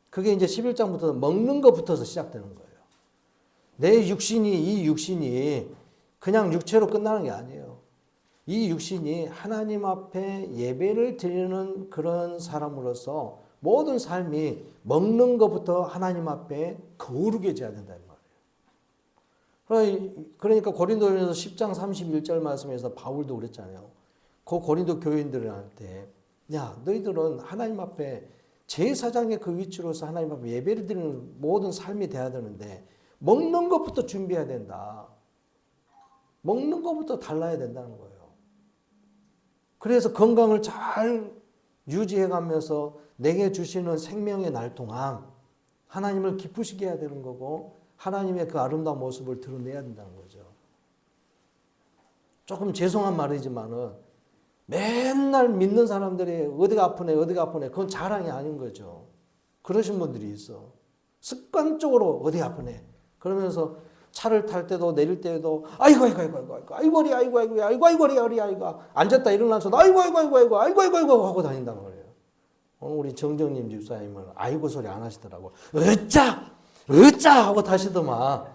그게 이제 11장부터 먹는 것부터서 시작되는 거예요. 내 육신이 이 육신이 그냥 육체로 끝나는 게 아니에요. 이 육신이 하나님 앞에 예배를 드리는 그런 사람으로서 모든 삶이 먹는 것부터 하나님 앞에 거룩해져야 된다 이 말이에요. 그러니까 고린도전서 10장 31절 말씀에서 바울도 그랬잖아요. 그 고린도 교인들한테 야 너희들은 하나님 앞에 제사장의 그 위치로서 하나님 앞에 예배를 드리는 모든 삶이 돼야 되는데 먹는 것부터 준비해야 된다. 먹는 것부터 달라야 된다는 거예요. 그래서 건강을 잘 유지해 가면서 내게 주시는 생명의 날 동안 하나님을 기쁘시게 해야 되는 거고 하나님의 그 아름다운 모습을 드러내야 된다는 거죠. 조금 죄송한 말이지만은 맨날 믿는 사람들이 어디가 아프네 어디가 아프네 그건 자랑이 아닌 거죠. 그러신 분들이 있어. 습관적으로 어디 아프네 그러면서 차를 탈 때도 내릴 때도 아이고 허리 아이고 앉았다 일어나서 아이고 하고 다닌단 말이에요. 오늘 우리 정정님 집사님은 아이고 소리 안 하시더라고. 으짜 하고 다시더만.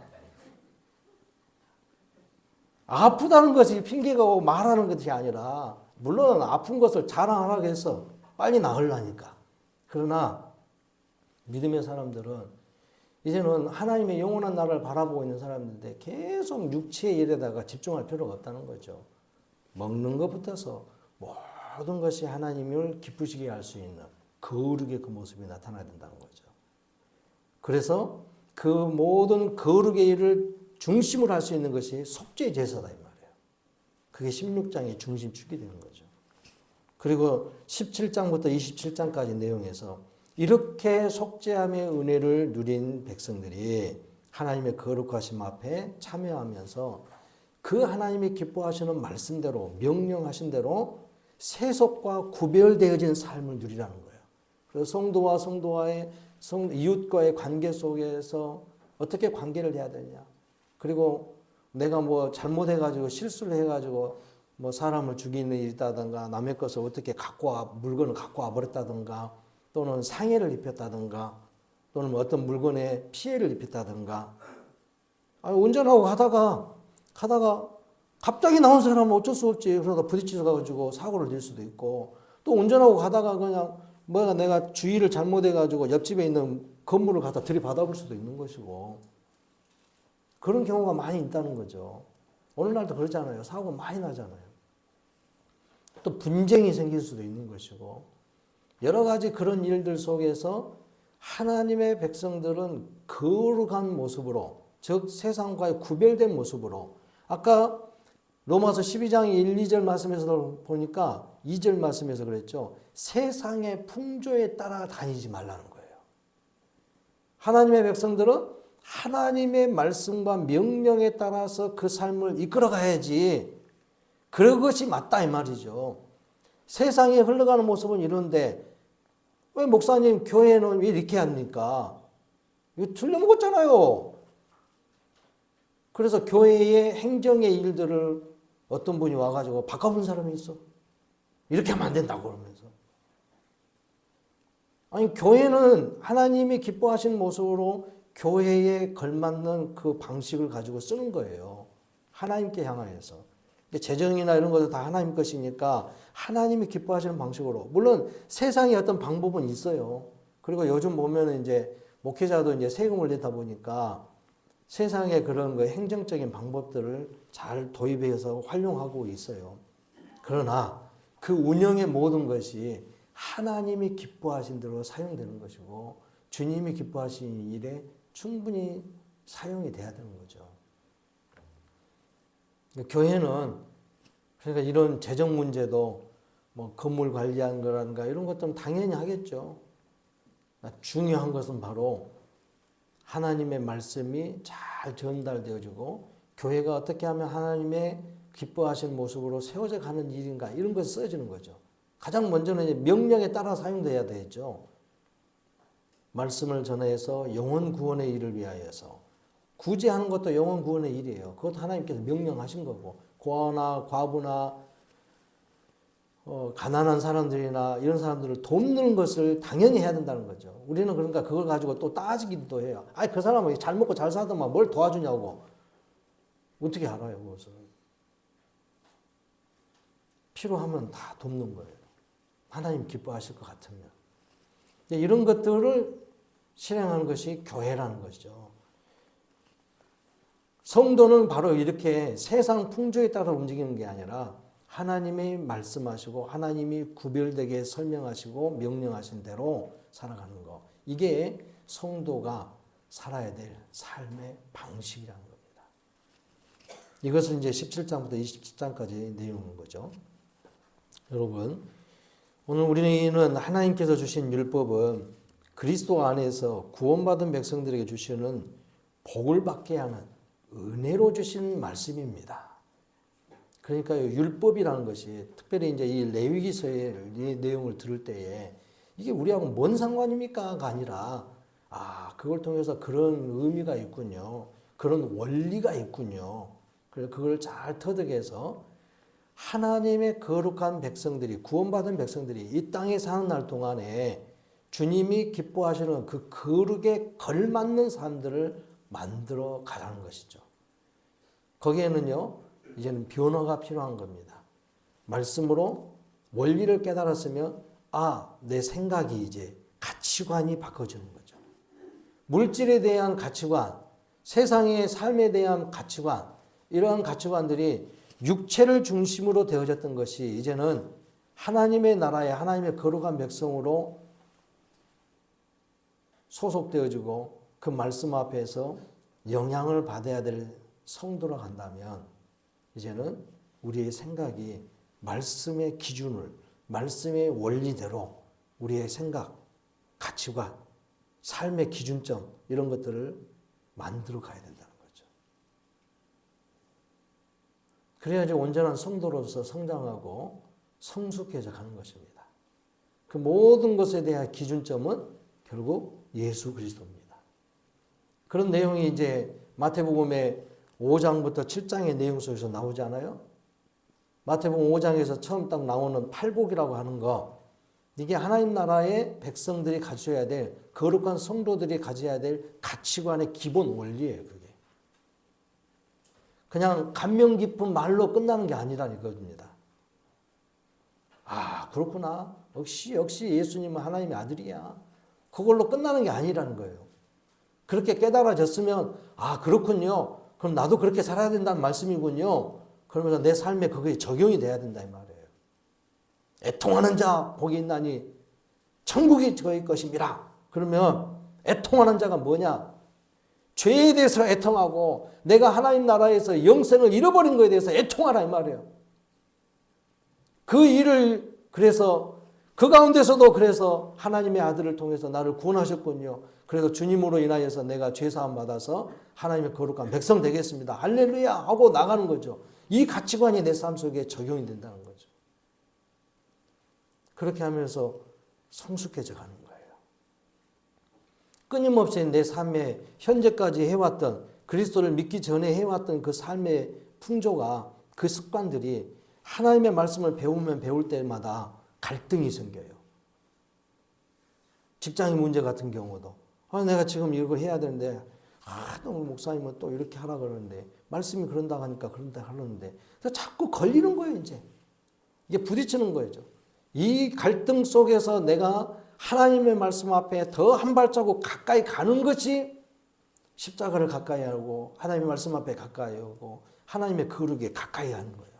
아프다는 것이 핑계가 말하는 것이 아니라 물론 아픈 것을 자랑하라고 해서 빨리 나으려니까. 그러나 믿음의 사람들은 이제는 하나님의 영원한 나라를 바라보고 있는 사람들인데 계속 육체의 일에다가 집중할 필요가 없다는 거죠. 먹는 것부터서 모든 것이 하나님을 기쁘시게 할 수 있는 거룩의 그 모습이 나타나야 된다는 거죠. 그래서 그 모든 거룩의 일을 중심으로 할 수 있는 것이 속죄 제사다 이 말이에요. 그게 16장의 중심축이 되는 거죠. 그리고 17장부터 27장까지 내용에서 이렇게 속죄함의 은혜를 누린 백성들이 하나님의 거룩하심 앞에 참여하면서 그 하나님이 기뻐하시는 말씀대로 명령하신 대로 세속과 구별되어진 삶을 누리라는 거예요. 그래서 성도와 성도와의 이웃과의 관계 속에서 어떻게 관계를 해야 되냐. 그리고 내가 뭐 잘못해가지고 실수를 해가지고 뭐 사람을 죽이는 일이 있다든가 남의 것을 어떻게 물건을 갖고 와버렸다든가 또는 상해를 입혔다든가 또는 어떤 물건에 피해를 입혔다든가 운전하고 가다가 가다가 갑자기 나온 사람은 어쩔 수 없지. 그러다 부딪혀 가지고 사고를 낼 수도 있고, 또 운전하고 가다가 그냥 뭐가 내가 주의를 잘못해 가지고 옆집에 있는 건물을 갖다 들이받아 볼 수도 있는 것이고, 그런 경우가 많이 있다는 거죠. 오늘날도 그러잖아요. 사고 많이 나잖아요. 또 분쟁이 생길 수도 있는 것이고, 여러 가지 그런 일들 속에서 하나님의 백성들은 거룩한 모습으로, 즉 세상과의 구별된 모습으로, 아까 로마서 12장 1, 2절 말씀에서 보니까 2절 말씀에서 그랬죠. 세상의 풍조에 따라 다니지 말라는 거예요. 하나님의 백성들은 하나님의 말씀과 명령에 따라서 그 삶을 이끌어 가야지. 그것이 맞다 이 말이죠. 세상에 흘러가는 모습은 이런데 왜 목사님 교회는 왜 이렇게 합니까? 이거 틀려먹었잖아요. 그래서 교회의 행정의 일들을 어떤 분이 와가지고 바꿔본 사람이 있어. 이렇게 하면 안 된다고 그러면서. 아니 교회는 하나님이 기뻐하시는 모습으로 교회에 걸맞는 그 방식을 가지고 쓰는 거예요. 하나님께 향하여서. 재정이나 이런 것도 다 하나님 것이니까 하나님이 기뻐하시는 방식으로. 물론 세상에 어떤 방법은 있어요. 그리고 요즘 보면은 이제 목회자도 이제 세금을 내다 보니까 세상의 그런 그 행정적인 방법들을 잘 도입해서 활용하고 있어요. 그러나 그 운영의 모든 것이 하나님이 기뻐하신 대로 사용되는 것이고 주님이 기뻐하신 일에 충분히 사용이 돼야 되는 거죠. 교회는 그러니까 이런 재정 문제도 뭐 건물 관리하는 거라든가 이런 것들은 당연히 하겠죠. 중요한 것은 바로 하나님의 말씀이 잘 전달되어지고 교회가 어떻게 하면 하나님의 기뻐하시는 모습으로 세워져 가는 일인가 이런 것이 써지는 거죠. 가장 먼저는 명령에 따라 사용돼야 되죠. 말씀을 전해서 영혼 구원의 일을 위하여서 구제하는 것도 영혼 구원의 일이에요. 그것도 하나님께서 명령하신 거고 고아나 과부나 가난한 사람들이나 이런 사람들을 돕는 것을 당연히 해야 된다는 거죠. 우리는 그러니까 그걸 가지고 또 따지기도 해요. 아니 그 사람은 잘 먹고 잘 살더만 뭘 도와주냐고. 어떻게 알아요 그것을. 필요하면 다 돕는 거예요. 하나님 기뻐하실 것 같으면. 이런 것들을 실행하는 것이 교회라는 것이죠. 성도는 바로 이렇게 세상 풍조에 따라 움직이는 게 아니라 하나님이 말씀하시고 하나님이 구별되게 설명하시고 명령하신 대로 살아가는 것. 이게 성도가 살아야 될 삶의 방식이라는 겁니다. 이것은 이제 17장부터 27장까지 내용인 거죠. 여러분, 오늘 우리는 하나님께서 주신 율법은 그리스도 안에서 구원받은 백성들에게 주시는 복을 받게 하는 은혜로 주신 말씀입니다. 그러니까 율법이라는 것이 특별히 이제 이 레위기서의 이 내용을 들을 때에 이게 우리하고 뭔 상관입니까가 아니라 그걸 통해서 그런 의미가 있군요. 그런 원리가 있군요. 그래서 그걸 잘 터득해서 하나님의 거룩한 백성들이 구원받은 백성들이 이 땅에 사는 날 동안에 주님이 기뻐하시는 그 거룩에 걸맞는 삶들을 만들어 가라는 것이죠. 거기에는요, 이제는 변화가 필요한 겁니다. 말씀으로 원리를 깨달았으면, 내 생각이 이제 가치관이 바꿔지는 거죠. 물질에 대한 가치관, 세상의 삶에 대한 가치관, 이러한 가치관들이 육체를 중심으로 되어졌던 것이 이제는 하나님의 나라에 하나님의 거룩한 백성으로 소속되어지고 그 말씀 앞에서 영향을 받아야 될 성도로 간다면 이제는 우리의 생각이 말씀의 기준을, 말씀의 원리대로 우리의 생각, 가치관, 삶의 기준점 이런 것들을 만들어 가야 된다는 거죠. 그래야지 온전한 성도로서 성장하고 성숙해져 가는 것입니다. 그 모든 것에 대한 기준점은 결국 예수 그리스도입니다. 그런 내용이 이제 마태복음의 5장부터 7장의 내용 속에서 나오잖아요. 마태복음 5장에서 처음 딱 나오는 팔복이라고 하는 거, 이게 하나님 나라의 백성들이 가져야 될, 거룩한 성도들이 가져야 될 가치관의 기본 원리예요. 그게. 그냥 감명 깊은 말로 끝나는 게 아니라는 겁니다. 아, 그렇구나. 역시 예수님은 하나님의 아들이야. 그걸로 끝나는 게 아니라는 거예요. 그렇게 깨달아졌으면 아, 그렇군요. 그럼 나도 그렇게 살아야 된다는 말씀이군요. 그러면서 내 삶에 그게 적용이 돼야 된다 이 말이에요. 애통하는 자 복이 있나니 천국이 저희 것입니다. 그러면 애통하는 자가 뭐냐? 죄에 대해서 애통하고 내가 하나님 나라에서 영생을 잃어버린 것에 대해서 애통하라 이 말이에요. 그 일을 그래서 그 가운데서도 그래서 하나님의 아들을 통해서 나를 구원하셨군요. 그래서 주님으로 인하여서 내가 죄사함 받아서 하나님의 거룩한 백성 되겠습니다. 할렐루야 하고 나가는 거죠. 이 가치관이 내 삶 속에 적용이 된다는 거죠. 그렇게 하면서 성숙해져 가는 거예요. 끊임없이 내 삶에 현재까지 해왔던 그리스도를 믿기 전에 해왔던 그 삶의 풍조가 그 습관들이 하나님의 말씀을 배우면 배울 때마다 갈등이 생겨요. 직장의 문제 같은 경우도 내가 지금 이거 해야 되는데 오늘 목사님은 또 이렇게 하라 그러는데 말씀이 그런다 하니까 그런다 하는데 자꾸 걸리는 거예요. 이게 부딪히는 거죠. 이 갈등 속에서 내가 하나님의 말씀 앞에 더 한 발자국 가까이 가는 것이 십자가를 가까이 하고 하나님의 말씀 앞에 가까이 하고 하나님의 거룩에 가까이 하는 거예요.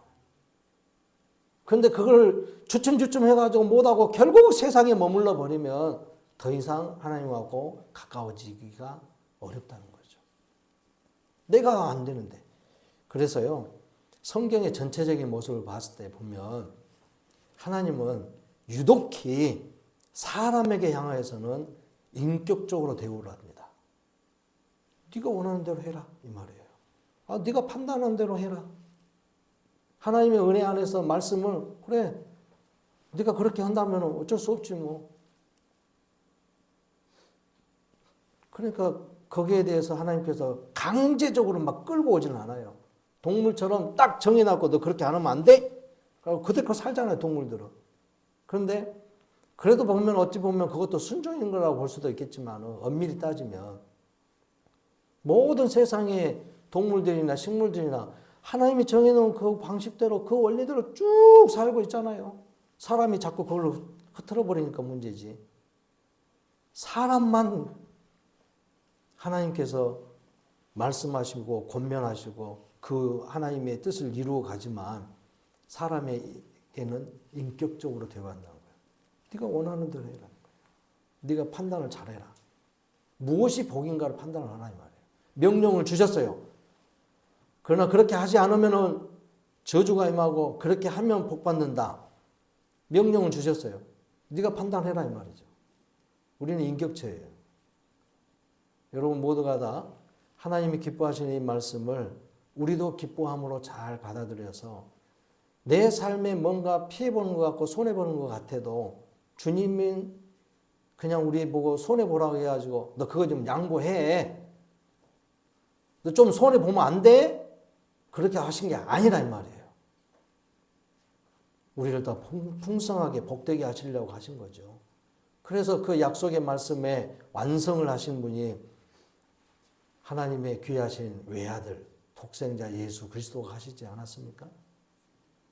그런데 그걸 주춤주춤 해가지고 못하고 결국 세상에 머물러 버리면 더 이상 하나님하고 가까워지기가 어렵다는 거죠. 내가 안 되는데. 그래서요, 성경의 전체적인 모습을 봤을 때 보면 하나님은 유독히 사람에게 향하여서는 인격적으로 대우를 합니다. 네가 원하는 대로 해라 이 말이에요. 네가 판단하는 대로 해라. 하나님의 은혜 안에서 말씀을 그래 네가 그렇게 한다면 어쩔 수 없지 뭐. 그러니까 거기에 대해서 하나님께서 강제적으로 막 끌고 오지는 않아요. 동물처럼 딱 정해놨고 너 그렇게 안 하면 안 돼? 그대로 살잖아요 동물들은. 그런데 그래도 보면 어찌 보면 그것도 순종인 거라고 볼 수도 있겠지만 엄밀히 따지면 모든 세상의 동물들이나 식물들이나 하나님이 정해놓은 그 방식대로 그 원리대로 쭉 살고 있잖아요. 사람이 자꾸 그걸 흐트러 버리니까 문제지. 사람만 하나님께서 말씀하시고 권면하시고 그 하나님의 뜻을 이루어 가지만 사람에게는 인격적으로 대화한다는 거예요. 네가 원하는 대로 해라는 거예요. 네가 판단을 잘해라. 무엇이 복인가를 판단을 하라 이 말이에요. 명령을 주셨어요. 그러나 그렇게 하지 않으면 저주가 임하고 그렇게 하면 복받는다. 명령을 주셨어요. 네가 판단해라 이 말이죠. 우리는 인격체예요. 여러분 모두가 다 하나님이 기뻐하시는 이 말씀을 우리도 기뻐함으로 잘 받아들여서 내 삶에 뭔가 피해보는 것 같고 손해보는 것 같아도 주님은 그냥 우리 보고 손해보라고 해가지고 너 그거 좀 양보해. 너 좀 손해보면 안 돼? 그렇게 하신 게 아니라 이 말이에요. 우리를 더 풍성하게 복되게 하시려고 하신 거죠. 그래서 그 약속의 말씀에 완성을 하신 분이 하나님의 귀하신 외아들, 독생자 예수 그리스도가 하시지 않았습니까?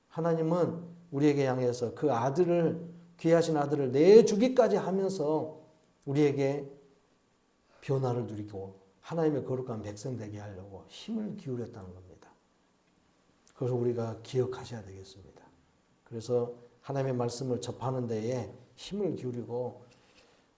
하나님은 우리에게 향해서 그 아들을, 귀하신 아들을 내주기까지 하면서 우리에게 변화를 누리고 하나님의 거룩한 백성 되게 하려고 힘을 기울였다는 겁니다. 그래서 우리가 기억하셔야 되겠습니다. 그래서 하나님의 말씀을 접하는 데에 힘을 기울이고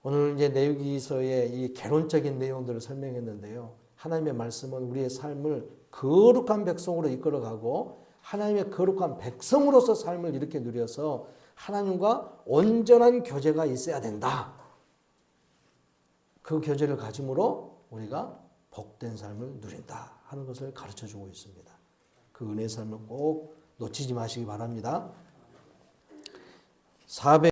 오늘 이제 레위기서의 이 개론적인 내용들을 설명했는데요. 하나님의 말씀은 우리의 삶을 거룩한 백성으로 이끌어가고 하나님의 거룩한 백성으로서 삶을 이렇게 누려서 하나님과 온전한 교제가 있어야 된다. 그 교제를 가짐으로 우리가 복된 삶을 누린다 하는 것을 가르쳐주고 있습니다. 그 은혜의 삶을 꼭 놓치지 마시기 바랍니다.